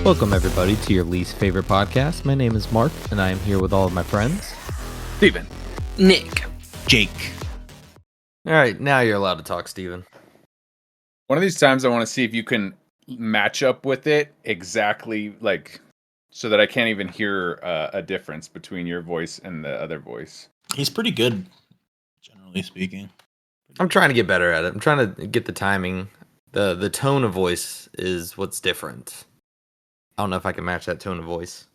Welcome, everybody, to your least favorite podcast. My name is Mark, and I am here with all of my friends. Steven. Nick. Jake. All right, now you're allowed to talk, Steven. One of these times I want to see if you can match up with it exactly, like, so that I can't even hear a difference between your voice and the other voice. He's pretty good, generally speaking. I'm trying to get better at it. I'm trying to get the timing. The tone of voice is what's different. I don't know if I can match that tone of voice.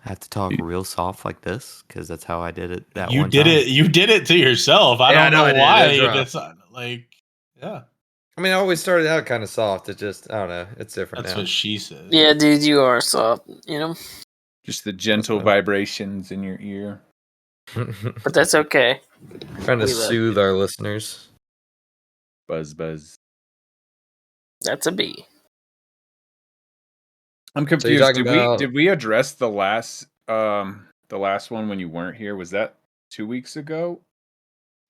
I have to talk real soft like this because that's how I did it that You one did time. You did it to yourself. I don't know why. It's like, yeah. I mean, I always started out kind of soft. It just, I don't know. It's different That's now. what she said. Yeah, dude, you are soft, you know? Just the gentle vibrations in your ear. But that's okay. Trying to We love soothe our listeners. Buzz, buzz. That's a B. I'm So you're confused. talking about... Did we address the last one when you weren't here? Was that 2 weeks ago,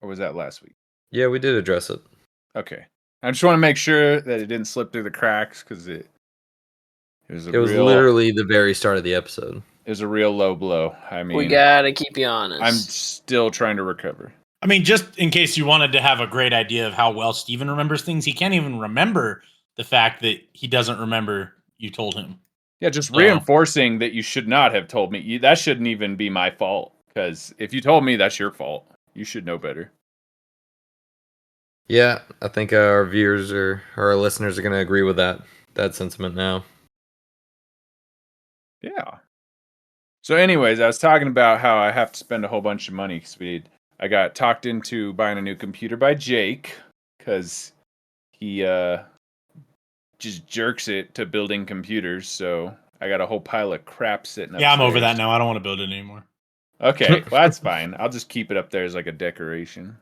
or was that last week? Yeah, we did address it. Okay, I just want to make sure that it didn't slip through the cracks because it was literally the very start of the episode. It was a real low blow. I mean, We gotta keep you honest. I'm still trying to recover. I mean, just in case you wanted to have a great idea of how well Steven remembers things, he can't even remember the fact that he doesn't remember you told him. Yeah, just reinforcing that you should not have told me. That shouldn't even be my fault. Because if you told me, that's your fault. You should know better. Yeah, I think our viewers or our listeners are going to agree with that sentiment now. Yeah. So anyways, I was talking about how I have to spend a whole bunch of money because I got talked into buying a new computer by Jake because he just jerks it to building computers. So I got a whole pile of crap sitting up. Yeah, I'm over that now. I don't want to build it anymore. Okay, well, that's fine. I'll just keep it up there as like a decoration.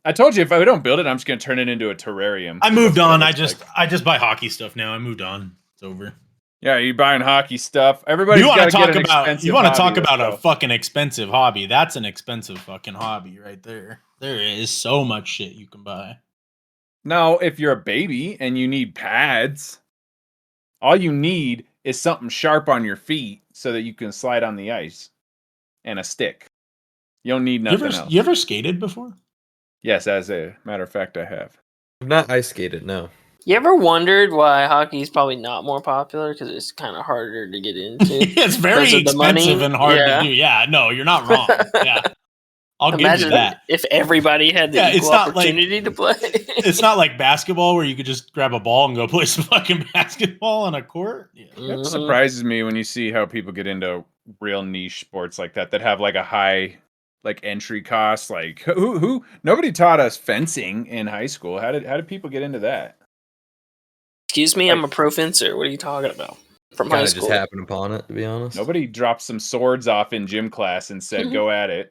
I told you if I don't build it, I'm just gonna turn it into a terrarium. I moved on. I just buy hockey stuff now. I moved on. It's over. Yeah, you're buying hockey stuff. Everybody. You want to talk about a fucking expensive hobby? That's an expensive fucking hobby right there. There is so much shit you can buy. No, if you're a baby and you need pads, all you need is something sharp on your feet so that you can slide on the ice and a stick. You don't need nothing else. You ever skated before? Yes, as a matter of fact, I have. I've not ice skated, no. You ever wondered why hockey is probably not more popular? Because it's kind of harder to get into. It's very expensive and hard to do. Yeah, no, you're not wrong. Yeah. I'll give you that. If everybody had the equal opportunity to play. It's not like basketball where you could just grab a ball and go play some fucking basketball on a court. Yeah. It surprises me when you see how people get into real niche sports like that have like a high like entry cost. Like who nobody taught us fencing in high school. How did people get into that? Excuse me, I'm a pro fencer. What are you talking about? From high school. Just happened upon it, to be honest. Nobody dropped some swords off in gym class and said, "Go at it."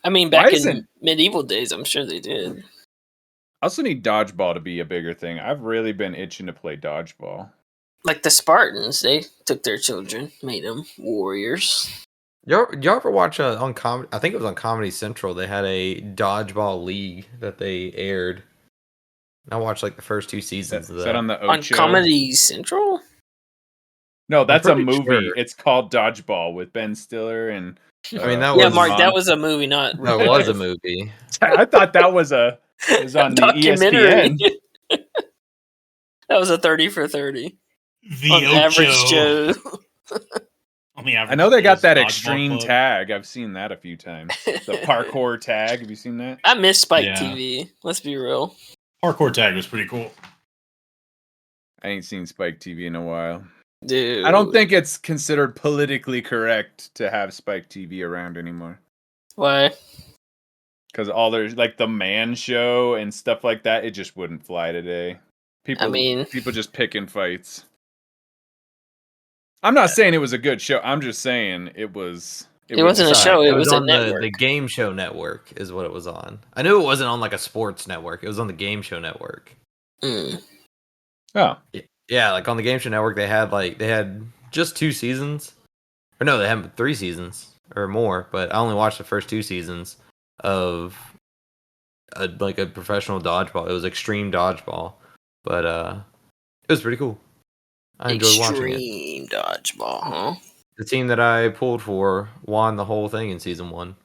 I mean, back in medieval days, I'm sure they did. I also need dodgeball to be a bigger thing. I've really been itching to play dodgeball. Like the Spartans, they took their children, made them warriors. Y'all ever watch on comedy? I think it was on Comedy Central. They had a dodgeball league that they aired. I watched like the first 2 seasons of that. Is that on the On Comedy Central? No, that's a movie. Sure. It's called Dodgeball with Ben Stiller and. I mean, that was Mark. That was a movie, not. That was a movie. I thought that was on the ESPN. That was a 30 for $30. The on Average Joe. I know they got that extreme tag. I've seen that a few times. The parkour tag. Have you seen that? I miss Spike TV. Let's be real. Parkour tag was pretty cool. I ain't seen Spike TV in a while. Dude. I don't think it's considered politically correct to have Spike TV around anymore. Why? Because all there's like the Man Show and stuff like that, it just wouldn't fly today. People just picking fights. I'm not saying it was a good show. I'm just saying it was. It wasn't a show. It was on a network. the Game Show Network is what it was on. I knew it wasn't on like a sports network. It was on the Game Show Network. Mm. Oh. Yeah, like on the Game Show Network, they had just 2 seasons, or no, they had 3 seasons or more. But I only watched the first 2 seasons of a professional dodgeball. It was extreme dodgeball, but it was pretty cool. I enjoyed watching it. Extreme dodgeball, huh? The team that I pulled for won the whole thing in season 1.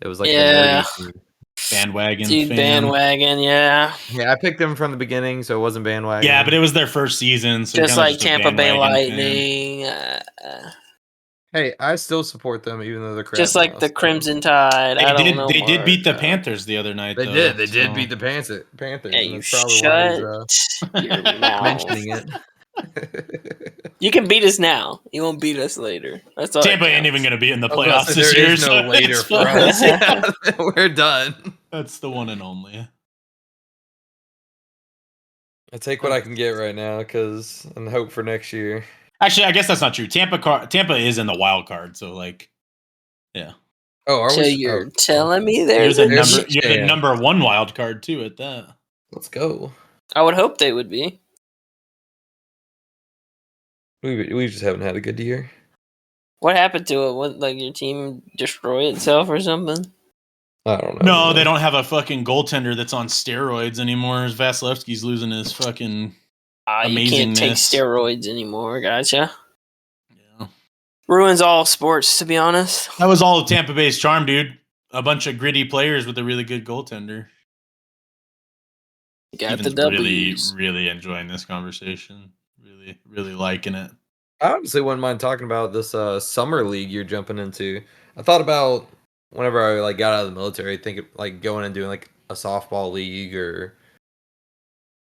It was like Yeah. the nerdy team. Bandwagon Dude, fan. bandwagon, yeah. Yeah, I picked them from the beginning, so it wasn't bandwagon. Yeah, but it was their first season, so Just kinda like a Tampa Bay bandwagon fan. Lightning. Hey, I still support them even though they're crap. Just like now, the so. Crimson Tide. I don't know. They did beat the Mark. Panthers the other night. They though, did. They so- did beat the Panthers. Yeah, and you that's probably why shut he's your mouth. mentioning it. You can beat us now. You won't beat us later. That's all. Tampa that ain't counts. even going to be in the I was about playoffs to say, this there year. is no so later it's for fine. us. Yeah, we're done. That's the one and only. I take what I can get right now and hope for next year. Actually, I guess that's not true. Tampa is in the wild card, so like, yeah. Oh, are So we? you're telling me there's You're a the there's- yeah. number one wild card too at that. Let's go. I would hope they would be. We just haven't had a good year. What happened to it? What, like your team destroy itself or something? I don't know. No, they don't have a fucking goaltender that's on steroids anymore. Vasilevsky's losing his fucking. You can't take Amazingness. steroids anymore. Gotcha. Yeah. Ruins all sports, to be honest. That was all of Tampa Bay's charm, dude. A bunch of gritty players with a really good goaltender. You got the Steven's really, W's. really enjoying this conversation. Really, really liking it. I honestly wouldn't mind talking about this summer league you're jumping into. I thought about whenever I like got out of the military, thinking like going and doing like a softball league or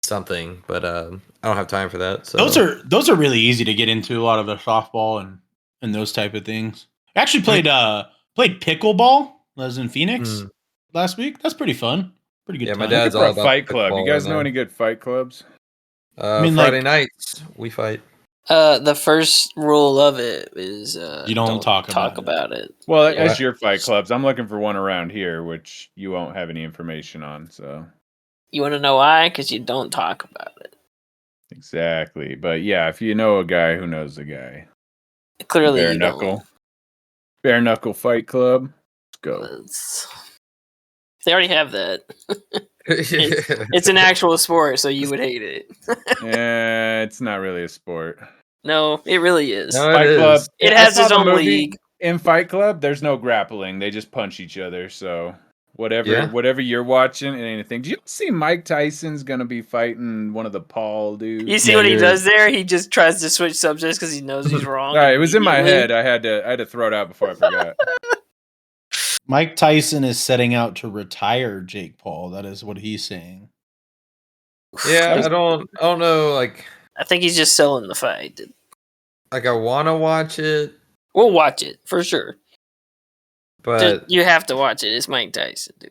something, but I don't have time for that. So Those are really easy to get into. A lot of the softball and those type of things. I actually played pickleball. I was in Phoenix last week. That's pretty fun. Pretty good. Yeah, my time. dad's Looking for all a about fight club. You pickleball guys right know now. any good fight clubs? mean, Friday like- nights we fight. The first rule of it is You don't talk about it. about it. Well, Yeah. as your fight clubs, I'm looking for one around here, which you won't have any information on. So You want to know why? Because you don't talk about it. exactly, but yeah, if you know a guy who knows a guy, Clearly, bare you knuckle fight club. Let's go. don't. They already have that. It's an actual sport, so you would hate it. It's not really a sport. No, it really is. No, Fight it Club. is. It I has saw its the own movie. league. In Fight Club, there's no grappling. They just punch each other. So whatever you're watching and anything. Do you see Mike Tyson's gonna be fighting one of the Paul dudes? You see what he does there? He just tries to switch subjects because he knows he's wrong. All right, it was in my immediately. head. I had to throw it out before I forgot. Mike Tyson is setting out to retire Jake Paul. That is what he's saying. Yeah, I don't know. Like I think he's just selling the fight. I want to watch it, We'll watch it for sure. but You have to watch it. It's Mike Tyson, dude.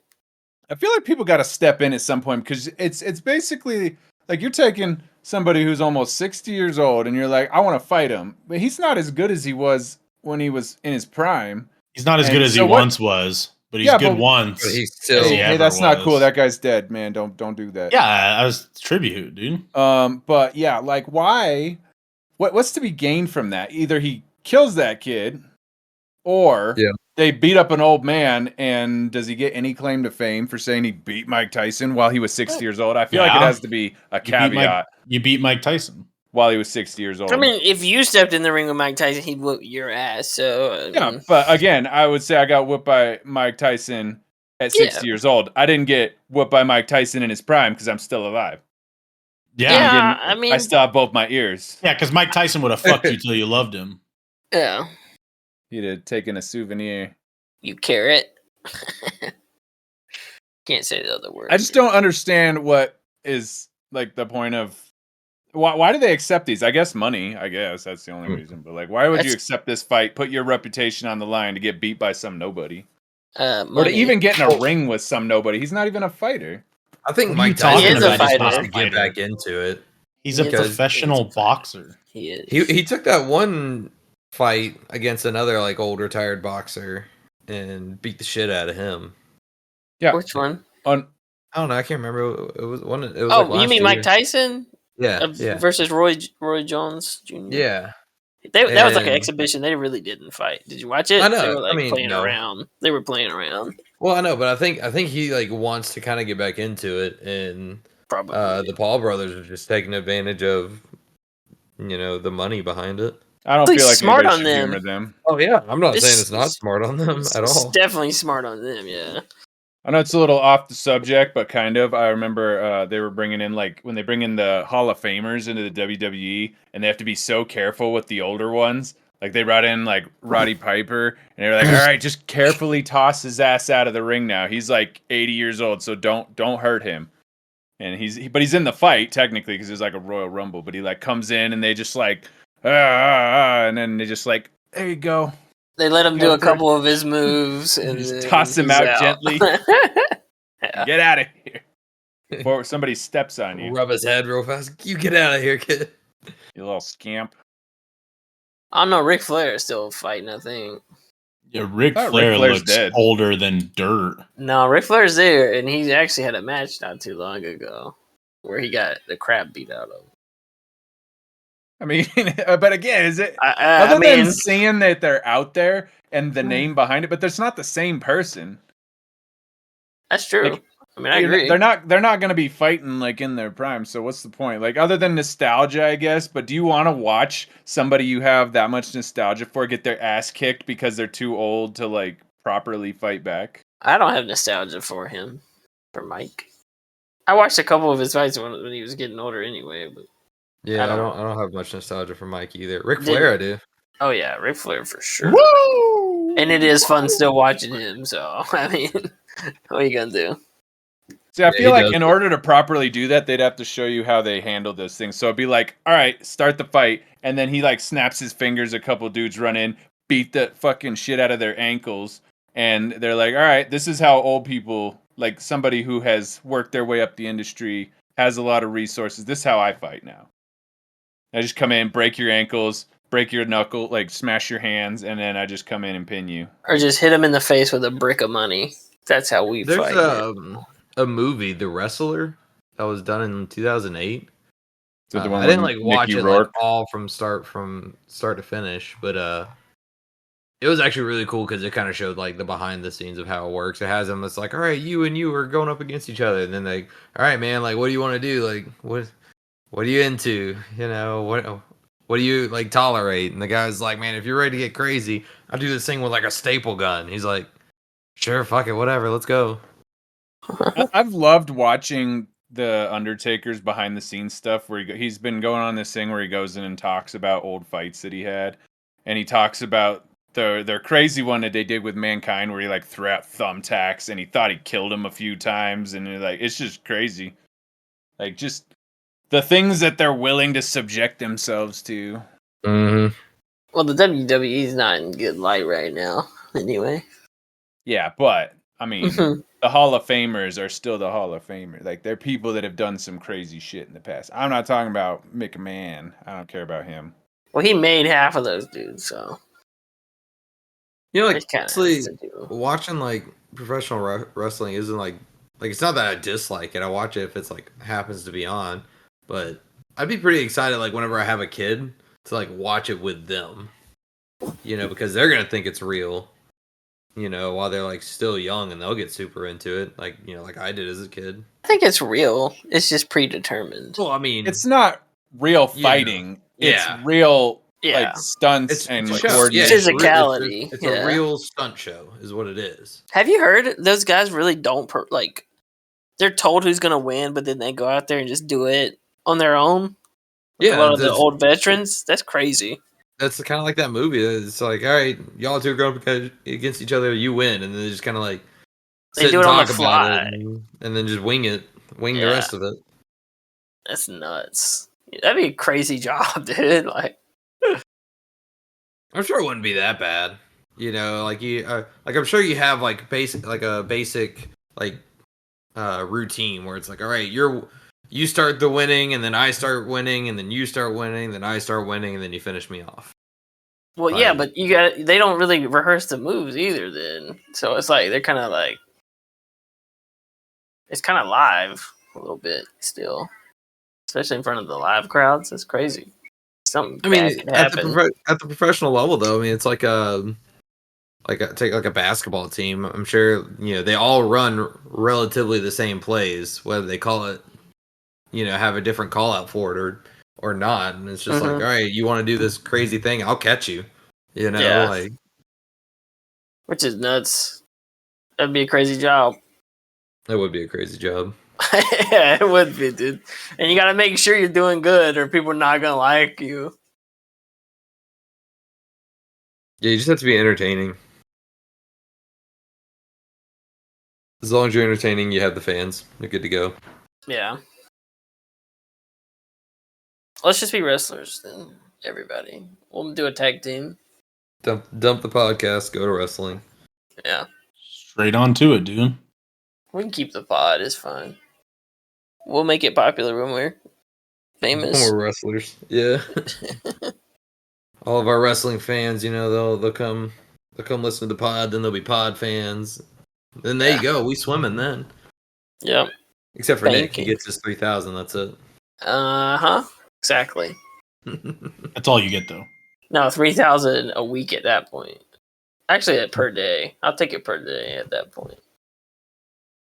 I feel like people got to step in at some point because it's basically like you're taking somebody who's almost 60 years old and you're like, I want to fight him, but he's not as good as he was when he was in his prime. He's not as And good as so he what- once was, but he's Yeah, good but- once. but he's still. He Hey, ever that's not was. cool. That guy's dead, man. Don't do that. Yeah, I was tribute, dude. But yeah, like why? What's to be gained from that? Either he kills that kid, or Yeah. they beat up an old man. And does he get any claim to fame for saying he beat Mike Tyson while he was 60 years old? I feel like it Yeah. has to be a beat Mike- caveat You beat Mike Tyson. while he was 60 years old. I mean, if you stepped in the ring with Mike Tyson, he'd whoop your ass. So I yeah, mean, but again, I would say I got whooped by Mike Tyson at 60 years old. I didn't get whooped by Mike Tyson in his prime because I'm still alive. Yeah, Yeah. yeah, I mean- I still have both my ears. because Mike Tyson would have fucked you till you loved him. yeah, He'd have taken a souvenir. you carrot. Can't say the other word. I just don't understand what is like the point of why do they accept these? I guess money. I guess that's the only reason. But like, why would you That's- accept this fight? Put your reputation on the line to get beat by some nobody, or to money. even get in a ring with some nobody. He's not even a fighter. I think What are you Mike Tyson talking is about? just He's not supposed a to fighter. get back into it. He's a He is a- professional he's a- boxer. He is. He took that one fight against another like old retired boxer and beat the shit out of him. Yeah. Which one? On I don't know. I can't remember. It was one. It was Oh, like you last mean Mike year. Tyson Yeah, yeah, versus Roy Jones Jr.? yeah. That was like an And- exhibition. They really didn't fight. Did you watch it? I know. They were like I mean, playing no. around. They were playing around. Well, I know, but I think he like wants to kind of get back into it, and Probably. the Paul brothers are just taking advantage of the money behind it. I don't Really feel like smart anybody on should them. humor them. Oh yeah, I'm not saying This it's not smart on them it's at all. definitely smart on them. Yeah. Mm. It's not smart on them at It's all. definitely smart on them. Yeah. I know it's a little off the subject, but kind of. I remember they were bringing in like when they bring in the Hall of Famers into the WWE, and they have to be so careful with the older ones. Like they brought in like Roddy Piper, and they were like, "All right, just carefully toss his ass out of the ring now. He's like 80 years old, so don't hurt him." And but he's in the fight technically because it's like a Royal Rumble. But he like comes in, and they just like and then they just like, "There you go." They let him do a couple of his moves and Just then toss him he's out gently. Yeah. Get out of here before somebody steps on you, Rub his head real fast. You get out of here, kid. you little scamp. I don't know. Ric Flair is still fighting. I think. Yeah, Ric thought Ric Flair Flair's looks dead. older than dirt. No, Ric Flair's there, and he actually had a match not too long ago where he got the crap beat out of him. I mean, but again, is it I other mean, than seeing that they're out there and the name behind it, but there's not the same person. that's true. Like, I mean, I agree. They're not going to be fighting like in their prime. So what's the point? Like other than nostalgia, I guess. But do you want to watch somebody you have that much nostalgia for get their ass kicked because they're too old to like properly fight back? I don't have nostalgia for him, for Mike. I watched a couple of his fights when he was getting older, anyway. But Yeah, I I don't- don't have much nostalgia for Mike either. Ric Did- Flair, I do. oh yeah, Ric Flair for sure. Woo! And it is fun still watching him. So I mean, what are you gonna do? See, I Yeah, feel he like does. in order to properly do that, they'd have to show you how they handle those things. So it'd be like, all right, start the fight, and then he like snaps his fingers. A couple dudes run in, beat the fucking shit out of their ankles, and they're like, all right, this is how old people, like somebody who has worked their way up the industry, has a lot of resources. This is how I fight now. I just come in, break your ankles, break your knuckle, like smash your hands, and then I just come in and pin you. Or just hit him in the face with a brick of money. That's how we There's fight. a movie, The Wrestler, that was done in 2008. So the I one didn't with like watch Mickey it Rourke? like all from start to finish, but it was actually really cool because it kind of showed like the behind the scenes of how it works. It has them. It's like, all right, you and you are going up against each other, and then like, all right, man, like, what do you want to do? Like, what are you into? What do you like tolerate? And the guy's like, man, if you're ready to get crazy, I'll do this thing with like a staple gun. He's like, sure, fuck it, whatever, let's go. I've loved watching the Undertaker's behind the scenes stuff where he's been going on this thing where he goes in and talks about old fights that he had, and he talks about their crazy one that they did with Mankind where he like threw out thumbtacks and he thought he killed him a few times, and it's just crazy, like just the things that they're willing to subject themselves to. Mm-hmm. Well, the WWE is not in good light right now. Anyway. Yeah, but I mean, Mhm. the Hall of Famers are still the Hall of Famers. Like they're people that have done some crazy shit in the past. I'm not talking about McMahon. I don't care about him. Well, he made half of those dudes, so Like it kind of honestly, has to do. watching like professional wrestling isn't like it's not that I dislike it. I watch it if it's like happens to be on, but I'd be pretty excited like whenever I have a kid to like watch it with them, because they're gonna think it's real, while they're like still young and they'll get super into it, like like I did as a kid. I think it's real. It's just predetermined. Well, I mean, It's not real Yeah. fighting. Yeah. It's real Yeah. like stunts it's and a show. coordination. It's Physicality, It's yeah. a real stunt show, is what it is. Have you heard those guys really don't they're told who's gonna win, but then they go out there and just do it on their own? Like a lot of the old veterans. That's crazy. That's kind of like that movie. It's like, all right, y'all two are going up against each other, you win, and then they just kind of like They sit do and it on talk the about fly. it, and then just wing the Yeah. rest of it. That's nuts. That'd be a crazy job, dude. Like, I'm sure it wouldn't be that bad. Like I'm sure you have like a basic like routine where it's like, all right, you start the winning, and then I start winning, and then you start winning, then I start winning, and then you finish me off. well, yeah, but they don't really rehearse the moves either. Then, so it's like they're kind of like it's kind of live a little bit still, especially in front of the live crowds. It's crazy. Something I mean, bad could at happen. the professional level, though, I mean, it's like take like a basketball team. I'm sure they all run relatively the same plays, whether they call it, have a different call out for it, or or not, and it's just like, all right, you want to do this crazy thing, I'll catch you. You know, like, which is nuts. That'd be a crazy job. That would be a crazy job. Yeah, it would be, dude. And you got to make sure you're doing good, or people are not gonna like you. Yeah, you just have to be entertaining. As long as you're entertaining, you have the fans. You're good to go. Yeah. Let's just be wrestlers, then. Everybody, we'll do a tag team. Dump the podcast. Go to wrestling. Yeah. Straight on to it, dude. We can keep the pod. It's fine. We'll make it popular when we're famous. When we're wrestlers. Yeah. All of our wrestling fans, you know, they'll come listen to the pod. Then they'll be pod fans. Then there you go. We swimming then. Yep. Except for Nick, he gets his 3,000. That's it. Exactly. That's all you get, though. No, 3,000 a week at that point. Actually, per day. I'll take it per day at that point.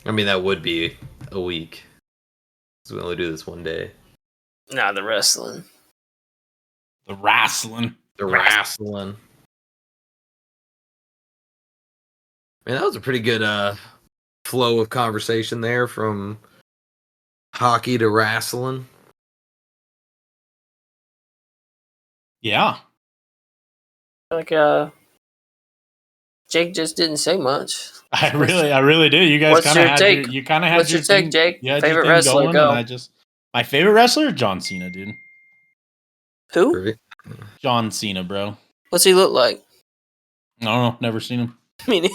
I mean, that would be a week. Because we only do this one day. Nah, the wrestling. The wrestling. Man, that was a pretty good flow of conversation there from hockey to wrestling. Yeah. Like, Jake just didn't say much. I really did. You guys kind of had take? You kind of had What's your take, Jake? You Favorite wrestler? Go. My favorite wrestler, John Cena, dude. Who? John Cena, bro. What's he look like? I don't know. Never seen him. Me neither.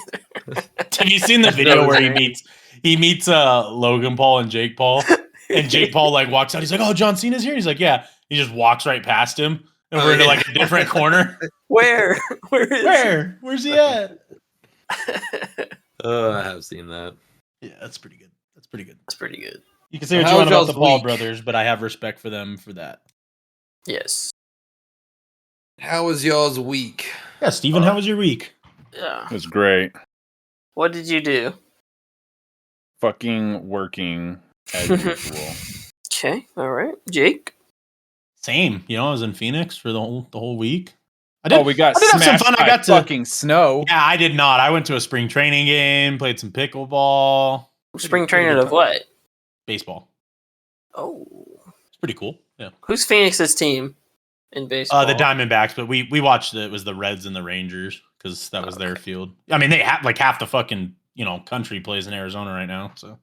Have you seen the video where he meets Logan Paul and Jake Paul, and Jake Paul like walks out? He's like, "Oh, John Cena's here." He's like, "Yeah." He just walks right past him, and we're into like a different corner. Where? Where's he at? I have seen that. Yeah, that's pretty good. That's pretty good. You can say what you want about the Paul brothers, but I have respect for them for that. Yes. How was y'all's week? Yeah, Steven, how was your week? Yeah. It was great. What did you do? Fucking working as usual. Okay, all right. Jake? Same. You know, I was in Phoenix for the whole week. We got smashed some fun. I got fucking snow. Yeah, I did not. I went to a spring training game, played some pickleball. Spring training of what? Baseball. Oh. It's pretty cool. Yeah. Who's Phoenix's team in baseball? The Diamondbacks, but we watched it was the Reds and the Rangers because that was their field. I mean, they have like half the fucking, country plays in Arizona right now, so.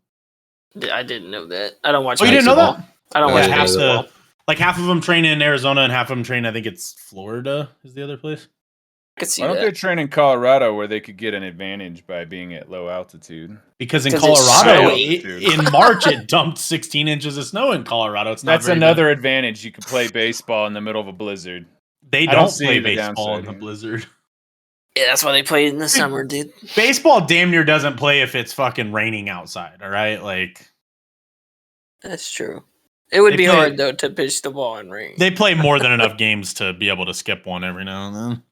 Yeah, I didn't know that. I don't watch baseball. You didn't know that? I don't watch baseball. Half of them train in Arizona and half of them train, I think it's Florida is the other place. I could see Why don't that. they train in Colorado where they could get an advantage by being at low altitude? Because in Colorado, in March, it dumped 16 inches of snow in Colorado. That's another advantage. You can play baseball in the middle of a blizzard. They don't play baseball in the blizzard. Yeah, that's why they play in the summer, dude. Baseball damn near doesn't play if it's fucking raining outside, all right? Like, that's true. It would be hard, though, to pitch the ball in rain. They play more than enough games to be able to skip one every now and then.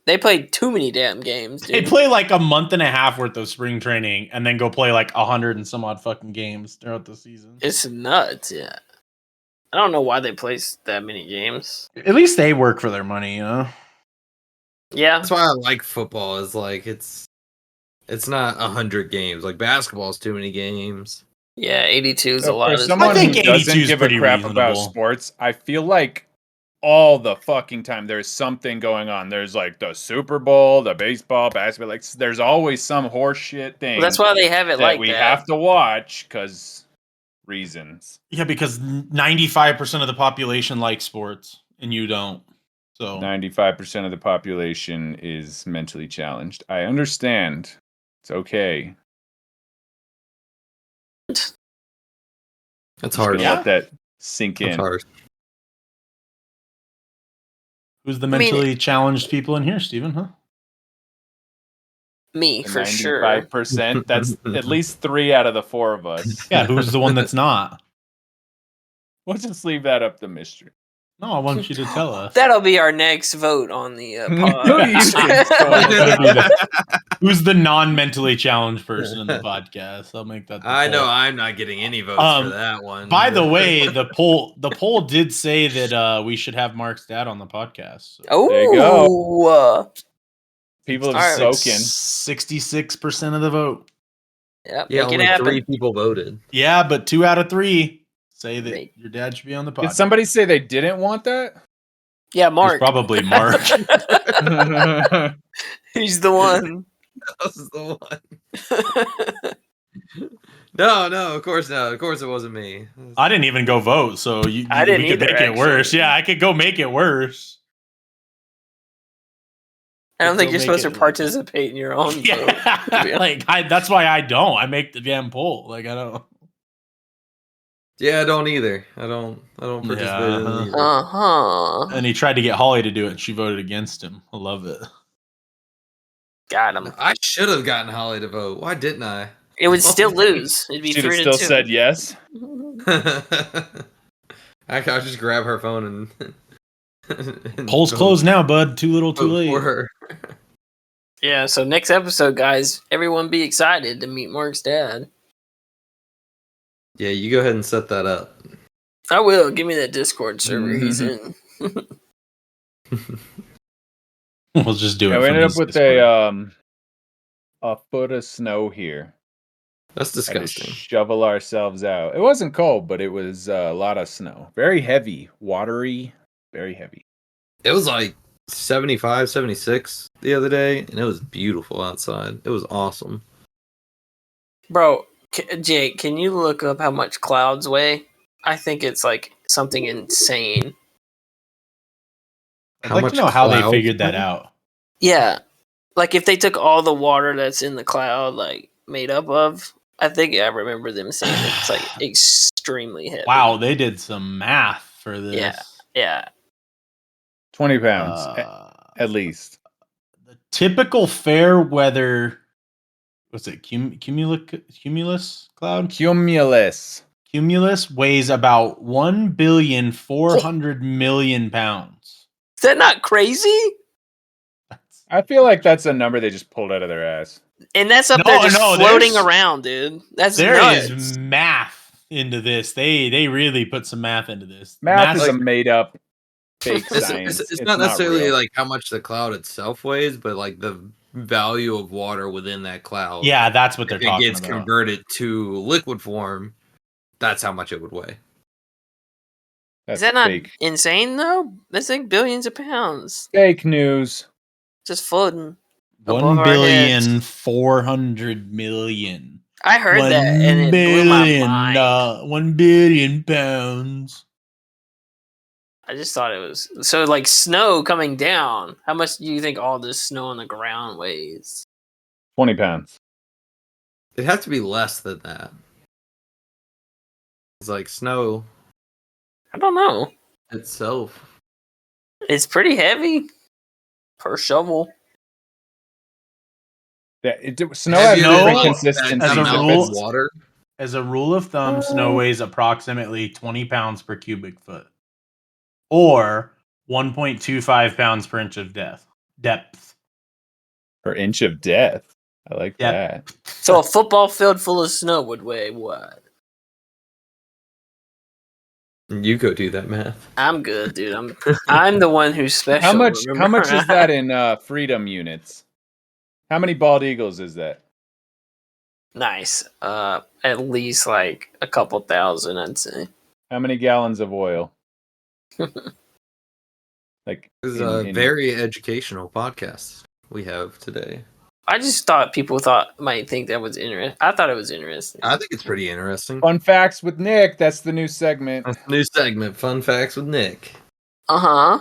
They play too many damn games, dude. They play like a month and a half worth of spring training and then go play like 100 and some odd fucking games throughout the season. It's nuts, yeah. I don't know why they play that many games. At least they work for their money, you know? Yeah. That's why I like football, is like it's not 100 games. Like basketball is too many games. Yeah, 82 is a lot. For someone who doesn't give a crap about sports, I feel like all the fucking time there's something going on. There's like the Super Bowl, the baseball, basketball. Like there's always some horse shit thing. Well, that's why they have it like we have to watch because reasons. Yeah, because 95% of the population likes sports and you don't. So 95% of the population is mentally challenged. I understand. It's okay. That's hard. Let that sink in. Hard. Who's the mentally challenged people in here, Steven, huh? Me, for 95%, sure. 95%. That's at least 3 out of the 4 of us. Yeah, who's the one that's not? We'll just leave that up to mystery. No, I want you to tell us. That'll be our next vote on the pod. Who's the non-mentally challenged person in the podcast? I'll make that. I know I'm not getting any votes for that one. By the way, the poll did say that we should have Mark's dad on the podcast. So. Oh, there you go. People are soaking. 66% of the vote. Yep, yeah, only 3 people voted. Yeah, but 2 out of 3 say that your dad should be on the podcast. Did somebody say they didn't want that? Yeah, Mark. Probably Mark. He's the one. That was the one. No, of course not. Of course it wasn't me. I didn't even go vote, so we could make it worse. Yeah, I could go make it worse. I don't think you're supposed to participate in your own vote. That's why I don't. I make the damn poll. I don't. Yeah, I don't either. I don't participate in it either. And he tried to get Holly to do it, and she voted against him. I love it. Got him. I should have gotten Holly to vote. Why didn't I? It would still lose. It'd be 3-2. She'd have still said yes. I'll just grab her phone and Poll's closed now, bud. Too little, too late. For her. Yeah, so next episode, guys, everyone be excited to meet Mark's dad. Yeah, you go ahead and set that up. I will. Give me that Discord server he's in. We'll just do it. We ended up with a foot of snow here. That's disgusting. Shovel ourselves out. It wasn't cold, but it was a lot of snow. Very heavy, watery, very heavy. It was like 75, 76 the other day, and it was beautiful outside. It was awesome. Bro, Jake, can you look up how much clouds weigh? I think it's like something insane. I'd like to know how they figured that out. Yeah. Like if they took all the water that's in the cloud, like made up of, I think I remember them saying it's like extremely heavy. Wow, they did some math for this. Yeah. 20 pounds, at least. The typical fair weather, what's it, cumulus cloud? Cumulus weighs about 1,400,000,000 pounds. Is that not crazy? I feel like that's a number they just pulled out of their ass. And that's up there just floating around, dude. That's there nuts. is math into this. They really put some math into this. Math is a made up fake science. It's not necessarily like how much the cloud itself weighs, but like the value of water within that cloud. Yeah, that's what they're talking about. If it gets converted to liquid form, that's how much it would weigh. Is that not insane though? That's like billions of pounds. Fake news. Just floating. 1,400,000,000. I heard that and it blew my mind. 1 billion pounds. I just thought it was so like snow coming down. How much do you think all this snow on the ground weighs? 20 pounds. It has to be less than that. It's like snow. I don't know. Itself. It's pretty heavy per shovel. Yeah, snow has different consistency. As a rule of thumb, snow weighs approximately 20 pounds per cubic foot, or 1.25 pounds per inch of depth. Per inch of depth. I like that. So a football field full of snow would weigh what? You go do that math. I'm good, dude. I'm the one who's special. How much is that in freedom units? How many bald eagles is that? Nice. At least like a couple thousand, I'd say. How many gallons of oil? Like this is a very educational podcast we have today. I just thought people might think that was interesting. I thought it was interesting. I think it's pretty interesting. Fun facts with Nick. That's the new segment. That's the new segment. Fun facts with Nick. I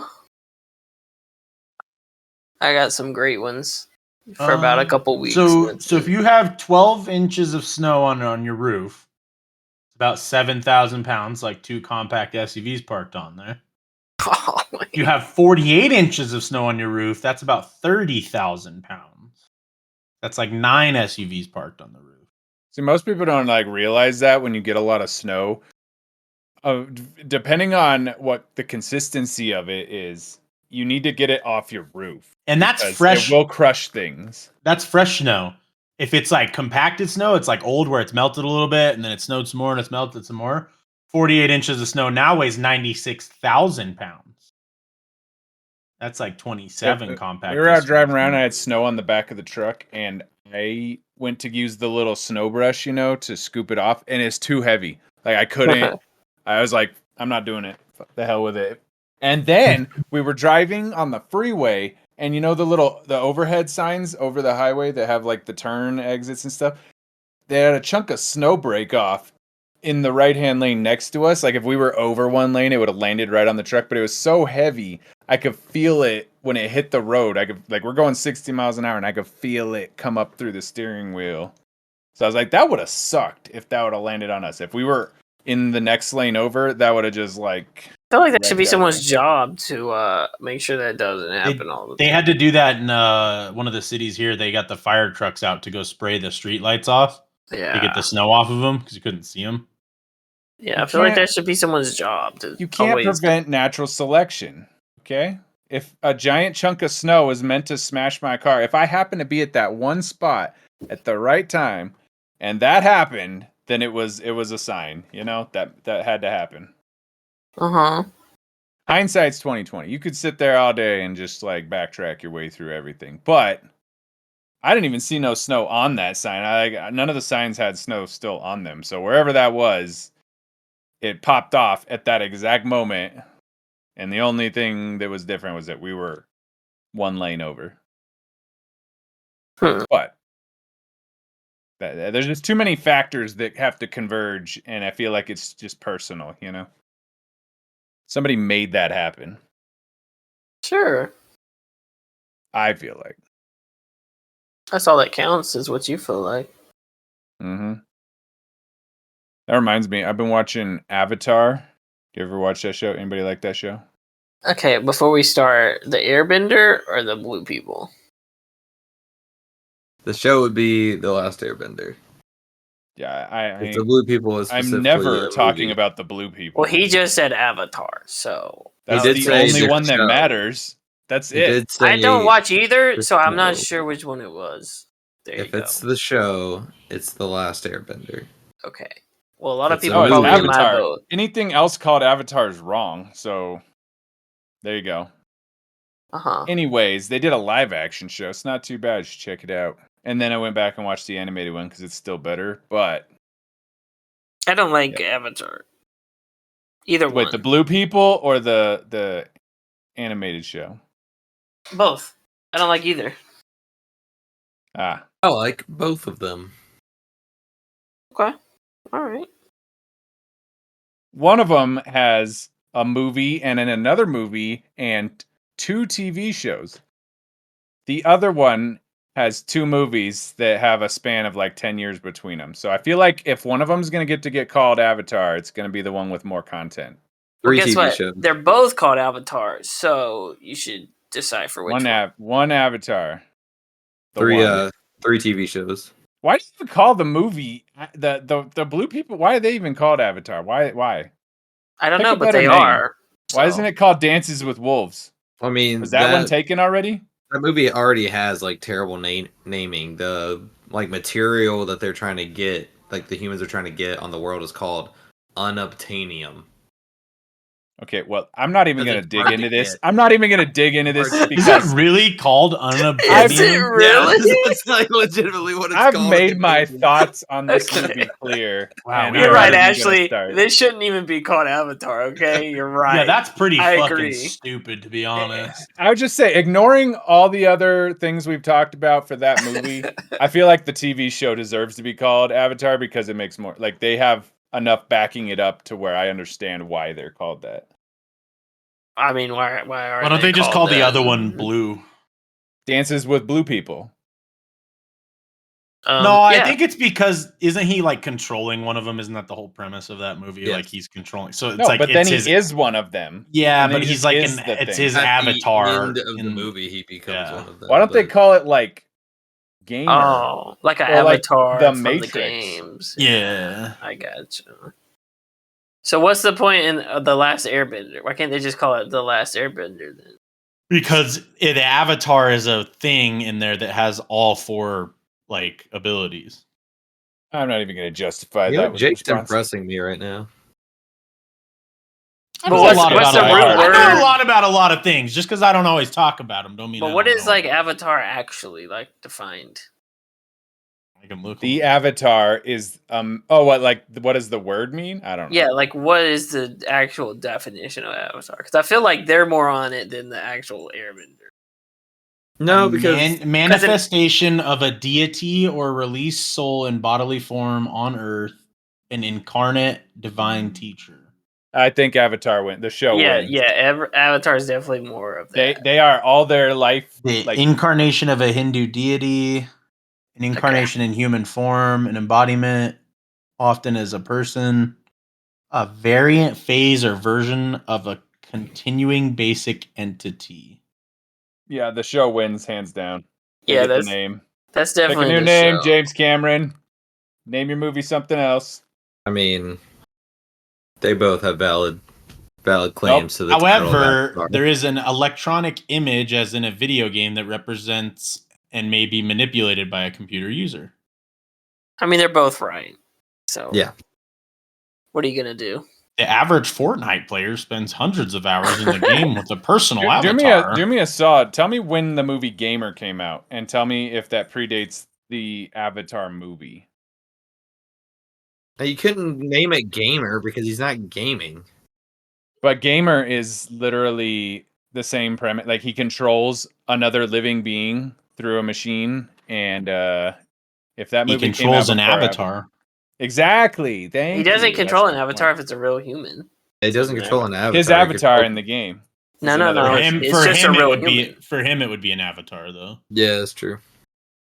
got some great ones for about a couple weeks. So if you have 12 inches of snow on your roof, it's about 7,000 pounds, like 2 compact SUVs parked on there. You have 48 inches of snow on your roof, that's about 30,000 pounds. That's like 9 SUVs parked on the roof. See, most people don't like realize that when you get a lot of snow, depending on what the consistency of it is, you need to get it off your roof. And that's fresh. It will crush things. That's fresh snow. If it's like compacted snow, it's like old where it's melted a little bit and then it snowed some more and it's melted some more. 48 inches of snow now weighs 96,000 pounds. That's like 27 compact. We were out driving around and I had snow on the back of the truck and I went to use the little snow brush, to scoop it off, and it's too heavy. Like I couldn't. I was like, I'm not doing it. Fuck the hell with it. And then we were driving on the freeway, and the overhead signs over the highway that have like the turn exits and stuff. They had a chunk of snow break off in the right-hand lane next to us. Like if we were over one lane, it would have landed right on the truck, but it was so heavy. I could feel it when it hit the road. We're going 60 miles an hour and I could feel it come up through the steering wheel. So I was like, that would have sucked if that would have landed on us. If we were in the next lane over, that would have just like... I feel like that should be someone's job to make sure that doesn't happen all the time. They had to do that in one of the cities here. They got the fire trucks out to go spray the street lights off. Yeah. To get the snow off of them because you couldn't see them. Yeah, I feel like that should be someone's job. You can't prevent natural selection, okay? If a giant chunk of snow is meant to smash my car, if I happen to be at that one spot at the right time, and that happened, then it was a sign, that had to happen. Hindsight's 20/20. You could sit there all day and just like backtrack your way through everything, but I didn't even see no snow on that sign. None of the signs had snow still on them, so wherever that was, it popped off at that exact moment, and the only thing that was different was that we were one lane over. But there's just too many factors that have to converge, and I feel like it's just personal, Somebody made that happen. Sure. I feel like. That's all that counts is what you feel like. Mm-hmm. That reminds me, I've been watching Avatar. Do you ever watch that show? Anybody like that show? Okay, before we start, the Airbender or the Blue People? The show would be The Last Airbender. Yeah, if the Blue People is I'm never talking about the Blue People. Well, he just said Avatar, so that's the only one that matters. That's it. I don't watch either, so I'm not sure which one it was. If it's the show, it's The Last Airbender. Okay. Well, a lot of people probably Avatar. My vote. Anything else called Avatar is wrong. So there you go. Anyways, they did a live action show. It's not too bad. You should check it out. And then I went back and watched the animated one because it's still better. But I don't like Avatar. Either one. Wait, the Blue People or the animated show? Both. I don't like either. I like both of them. Okay. All right. One of them has a movie and then another movie and 2 TV shows. The other one has 2 movies that have a span of like 10 years between them. So I feel like if one of them is going to get called Avatar, it's going to be the one with more content. Well, guess what? Shows. They're both called Avatars, so you should decipher which one. One Avatar. 3 TV shows. Why do you call the movie the Blue People? Why are they even called Avatar? Why? I don't know, but they are. Why isn't it called Dances with Wolves? I mean, was that one taken already? That movie already has like terrible naming. The like material that they're trying to get, like the humans are trying to get on the world, is called unobtainium. Okay, well, I'm not even going to dig into this. I'm not even going to dig into this. Is that really called unobtainium? Is it really? Yeah, it's like legitimately what it's called. I've made my thoughts on this movie clear. Wow, you're right, Ashley. This shouldn't even be called Avatar, okay? You're right. Yeah, that's pretty fucking stupid, to be honest. I would just say, ignoring all the other things we've talked about for that movie, I feel like the TV show deserves to be called Avatar because it makes more... Like, they have enough backing it up to where I understand why they're called that. I mean, why don't they just call the other one Blue? Dances with Blue People. I think it's because isn't he like controlling one of them? Isn't that the whole premise of that movie? Yes. Like he's controlling. So it's but then he is one of them. Yeah, but he's like it's his avatar. At the end of the movie, he becomes one of them. Why don't they call it like gamer? Oh, like an avatar like the from Matrix. The games. Yeah, I gotcha. So what's the point in The Last Airbender? Why can't they just call it The Last Airbender then? Because the Avatar is a thing in there that has all 4 like abilities. I'm not even going to justify that. Jake's impressing me right now. I know a lot about a lot of things. Just because I don't always talk about them, don't mean. But what is like Avatar actually like defined? I can look. The Avatar is what does the word mean? I don't know. Yeah, like what is the actual definition of Avatar? Because I feel like they're more on it than the actual Airbender. No, because manifestation of a deity or released soul in bodily form on Earth, an incarnate divine teacher. I think Avatar wins. The show wins. Yeah. Avatar is definitely more of that. They are all their life. The incarnation of a Hindu deity, an incarnation in human form, an embodiment, often as a person, a variant phase or version of a continuing basic entity. Yeah, the show wins hands down. Yeah, that's the name. That's definitely pick a new name, show. James Cameron. Name your movie something else. I mean, they both have valid claims. Nope. However, there is an electronic image, as in a video game, that represents and may be manipulated by a computer user. I mean, they're both right. So yeah, what are you gonna do? The average Fortnite player spends hundreds of hours in the game with a personal avatar. Do me a solid. Tell me when the movie Gamer came out, and tell me if that predates the Avatar movie. You couldn't name it Gamer because he's not gaming. But Gamer is literally the same premise. Like, he controls another living being through a machine, and if that movie controls an avatar. Exactly. He doesn't control an avatar if it's a real human. He doesn't control an avatar. His avatar in the game. No. For him, it would be an avatar, though. Yeah, that's true.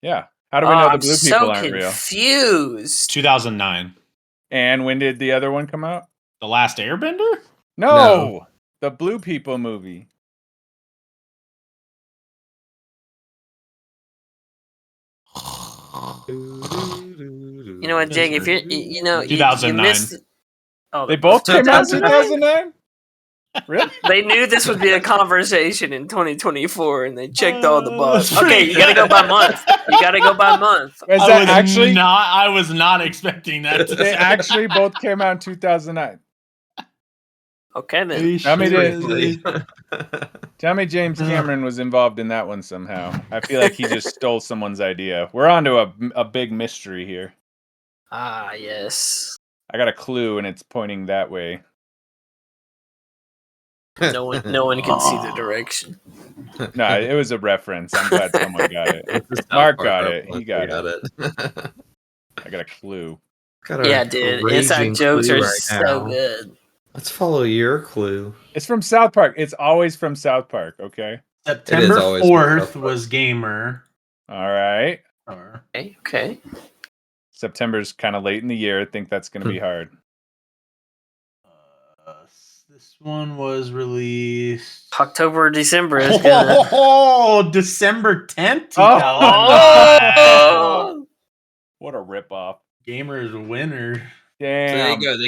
Yeah. How do we know the blue people aren't real? Confused. 2009. And when did the other one come out? The Last Airbender? No. The Blue People movie. You know what, Jake? If you 2009. you missed. They both came out in 2009. Really? They knew this would be a conversation in 2024, and they checked all the boxes. Okay, you gotta go by month. I was not expecting that. They actually both came out in 2009. Okay, then. Tell me James Cameron was involved in that one somehow. I feel like he just stole someone's idea. We're on to a big mystery here. Ah, yes. I got a clue, and it's pointing that way. No one can see the direction. No, it was a reference. I'm glad someone got it. Mark got it. He got it. I got a clue. Yeah, dude. Inside jokes are so good. Let's follow your clue. It's from South Park. It's always from South Park, okay? September 4th was Gamer. All right. Okay. September's kind of late in the year. I think that's going to be hard. This one was released October or December. December 10th. Oh! What a ripoff! Gamer is a winner. Damn. So there you go.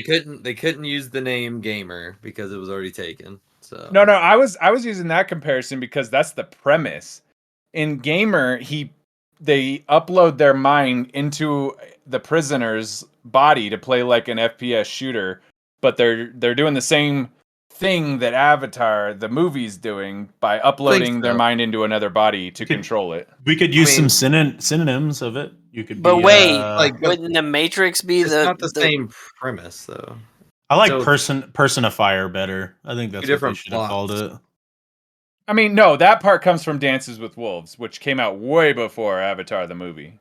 They couldn't use the name Gamer because it was already taken. So no, I was using that comparison because that's the premise. In Gamer, they upload their mind into the prisoner's body to play like an FPS shooter, but they're doing the same thing that Avatar, the movie's doing by uploading their mind into another body to control it. We could use some synonyms of it. You could, but wouldn't the Matrix be not the same premise though? I like personifier better. I think that's what they should have called it. I mean, no, that part comes from Dances with Wolves, which came out way before Avatar the movie.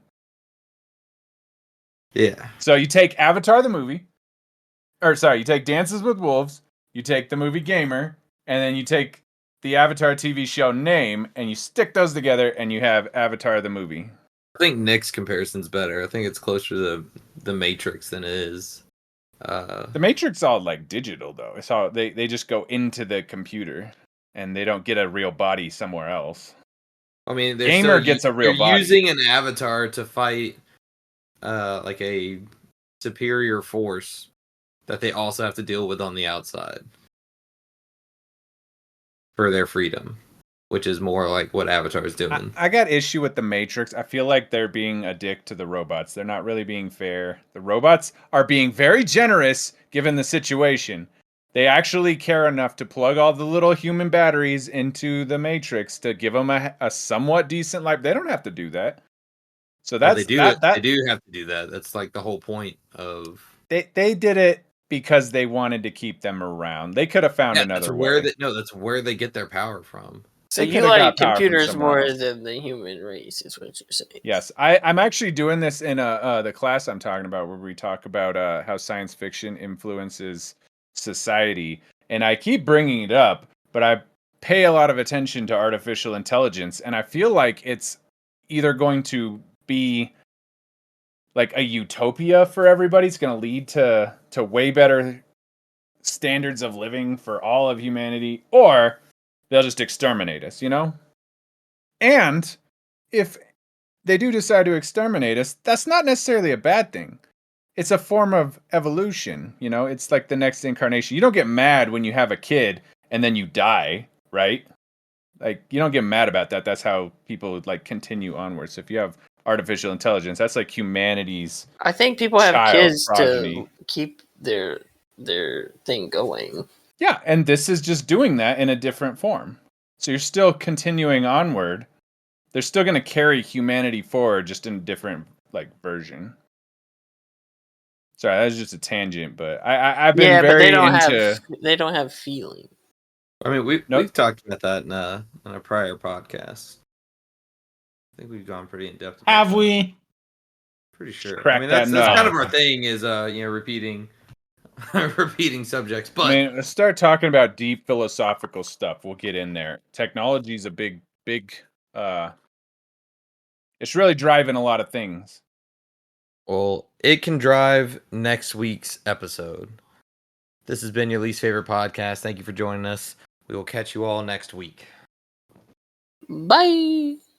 Yeah. So you take Avatar the movie, you take Dances with Wolves, you take the movie Gamer, and then you take the Avatar TV show name, and you stick those together, and you have Avatar the movie. I think Nick's comparison's better. I think it's closer to the Matrix than it is. The Matrix all like digital though. It's all they just go into the computer, and they don't get a real body somewhere else. I mean, Gamer gets a real body. Using an avatar to fight like a superior force that they also have to deal with on the outside for their freedom, which is more like what Avatar's doing. I got issue with the Matrix. I feel like they're being a dick to the robots. They're not really being fair. The robots are being very generous given the situation. They actually care enough to plug all the little human batteries into the Matrix to give them a somewhat decent life. They don't have to do that. So that's they do. They do have to do that. That's like the whole point of. They did it because they wanted to keep them around. They could have found another way. That's where they get their power from. So you like computers more than the human race, is what you're saying? Yes, I'm actually doing this in the class I'm talking about, where we talk about how science fiction influences society, and I keep bringing it up, but I pay a lot of attention to artificial intelligence, and I feel like it's either going to be like a utopia for everybody. It's going to lead to way better standards of living for all of humanity, or they'll just exterminate us, you know? And if they do decide to exterminate us, that's not necessarily a bad thing. It's a form of evolution, you know? It's like the next incarnation. You don't get mad when you have a kid and then you die, right? Like, you don't get mad about that. That's how people would, like, continue onwards. So if you have artificial intelligence, that's like humanity's I think people have kids progeny. To keep their thing going. Yeah, and this is just doing that in a different form. So you're still continuing onward. They're still going to carry humanity forward, just in a different like version. Sorry, that was just a tangent, but I've been very into. They don't have feeling. I mean, we've talked about that in a prior podcast. I think we've gone pretty in depth. Have we? Pretty sure. I mean, that's kind of our thing is repeating subjects. But I mean, let's start talking about deep philosophical stuff. We'll get in there. Technology is a big. It's really driving a lot of things. Well, it can drive next week's episode. This has been your least favorite podcast. Thank you for joining us. We will catch you all next week. Bye.